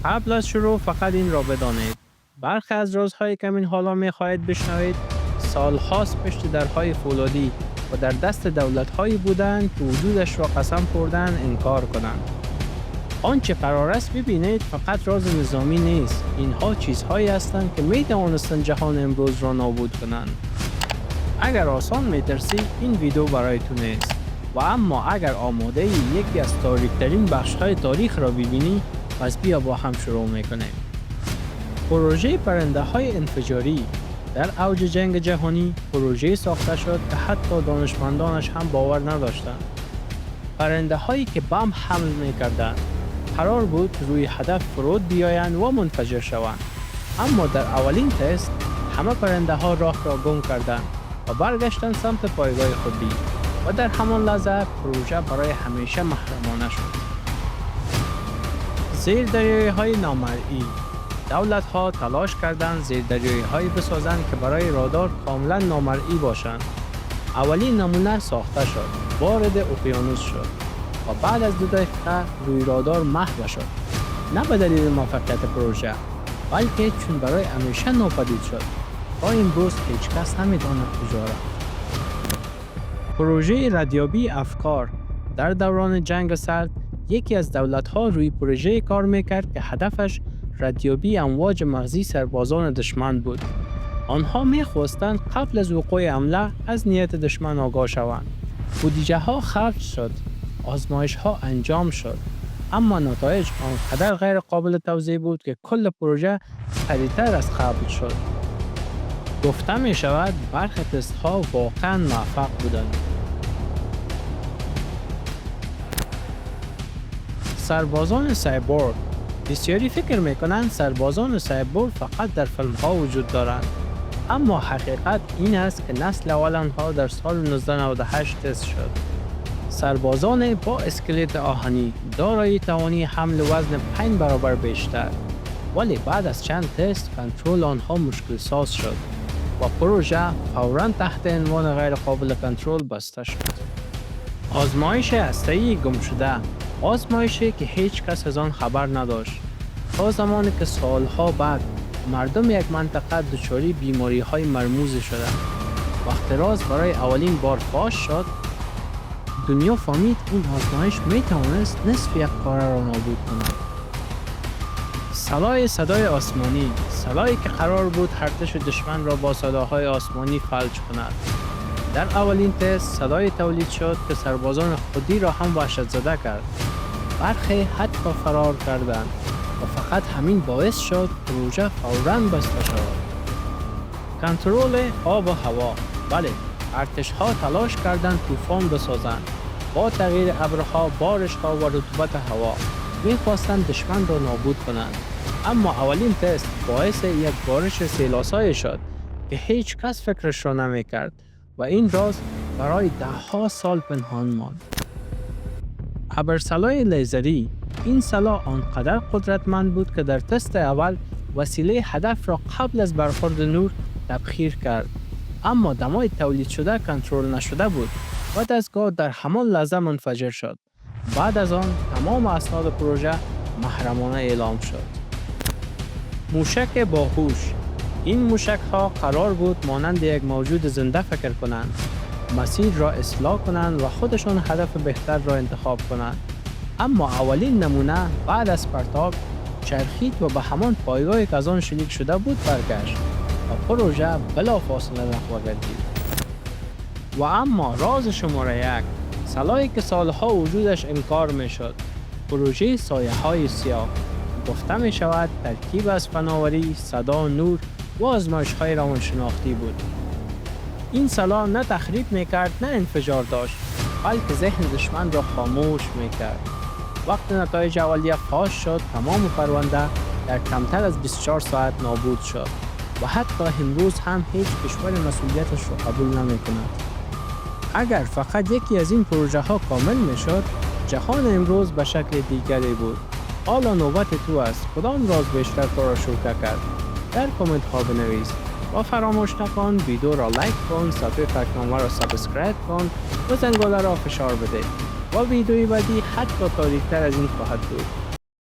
قبل از شروع فقط این را بدانید. برخی از رازهایی که من حالا می خواهید بشنوید سالهاست پشت درهای فولادی و در دست دولت‌هایی بودند که وجودش را قسم خوردند انکار کنند. آنچه قرار است ببینید فقط راز نظامی نیست. اینها چیزهایی هستند که می توانستند جهان امروز را نابود کنند. اگر آسان می ترسی این ویدیو برای تو نیست. و اما اگر آماده یکی از تاریک‌ترین بخش‌های تاریخ را ببینی پس بیا با هم شروع می‌کنیم. پروژه پرنده‌های انفجاری در اوج جنگ جهانی پروژه ساخته شد که حتی دانشمندانش هم باور نداشتند. پرنده‌هایی که بمب حمل می‌کردند قرار بود روی هدف فرود بیایند و منفجر شوند. اما در اولین تست همه پرنده‌ها راه را گم کردند و برگشتند سمت پایگاه خودی و در همان لحظه پروژه برای همیشه محرمانه شد. زیردریایی‌های نامرئی دولت‌ها تلاش کردند زیردریایی‌هایی بسازند که برای رادار کاملا نامرئی باشند. اولین نمونه ساخته شد، وارد اقیانوس شد و بعد از 2 دقیقه روی رادار محو شد. نه به دلیل موفقیت پروژه، بلکه چون برای همیشه ناپدید شد. تا امروز هیچ کس نمی‌داند کجا رفت. پروژه ردیابی افکار در دوران جنگ سرد یکی از دولت‌ها روی پروژه کار می‌کرد که هدفش ردیابی امواج مغزی سربازان دشمن بود. آنها می‌خواستند قبل از وقوع حمله از نیت دشمن آگاه شوند. بودجه‌ها خرج شد، آزمایش‌ها انجام شد، اما نتایج آنقدر غیر قابل توضیح بود که کل پروژه سریع‌تر از قبل شد. گفته می‌شود برخی تست‌ها واقعاً موفق بودند. سربازان سایبورگ بسیاری فکر میکنند سربازان سایبورگ فقط در فیلم ها وجود دارند، اما حقیقت این است که نسل اول آنها در سال 1998 تست شد. سربازان با اسکلت آهنی دارای توانی حمل وزن 5 برابر بیشتر، ولی بعد از چند تست کنترل آنها مشکل ساز شد و پروژه فوراً تحت عنوان غیر قابل کنترل بسته شد. آزمایش هسته‌ای گم شده، آزمایشی که هیچ کس از آن خبر نداشت تا زمانی که سالها بعد مردم یک منطقه دچار بیماری‌های مرموز شدند. وقتی راز برای اولین بار فاش شد، دنیا فهمید این آزمایش میتوانست نصف یک قاره را نابود کند. سلاح صدای آسمانی، سلاحی که قرار بود ارتش دشمن را با صداهای آسمانی فلج کند. در اولین تست صدای تولید شد که سربازان خودی را هم وحشت زده کرد. برخی حتی فرار کردند و فقط همین باعث شد پروژه فوراً بسته شود. کنترل آب و هوا. بله، ارتش‌ها تلاش کردند طوفان بسازند. با تغییر ابرها، بارش‌ها و رطوبت هوا می‌خواستند دشمن را نابود کنند. اما اولین تست باعث یک بارش سیل‌آسایی شد که هیچ کس فکرش را نمی‌کرد و این راز برای 10 سال پنهان ماند. ابرسلاح لیزری. این سلاح آنقدر قدرتمند بود که در تست اول وسیله هدف را قبل از برخورد نور تبخیر کرد، اما دمای تولید شده کنترل نشده بود و دستگاه در همان لحظه منفجر شد. بعد از آن تمام اسناد پروژه محرمانه اعلام شد. موشک باهوش. این موشک ها قرار بود مانند یک موجود زنده فکر کنند، مسیر را اصلاح کنند و خودشان هدف بهتر را انتخاب کنند. اما اولین نمونه بعد از پرتاب چرخید و به همان پایگاهی که از آن شلیک شده بود برگشت و پروژه بلافاصله لغو گردید. و اما راز شماره 1، سلاحی که سالها وجودش انکار می شد، پروژه سایه های سیاه. گفته می شود ترکیب از فناوری، صدا، نور و آزمایش های روانشناختی بود. این سلاح نه تخریب می کرد نه انفجار داشت، بلکه ذهن دشمن را خاموش می کرد. وقتی نتایج اولیه فاش شد، تمام پرونده در کمتر از 24 ساعت نابود شد و حتی امروز هم هیچ کشور مسئولیتش را قبول نمی کند. اگر فقط یکی از این پروژه ها کامل می شد، جهان امروز به شکل دیگری بود. حالا نوبت تو است. کدام راز بیشتر تو را شوکه کرد؟ در کامنت ها بنویس و فراموش نکن ویدیو را لایک کن، صفحه فکرنامه را سابسکرایب کن و زنگوله را فشار بده و ویدیوی بعدی حتی تاریک‌تر از این خواهد بود.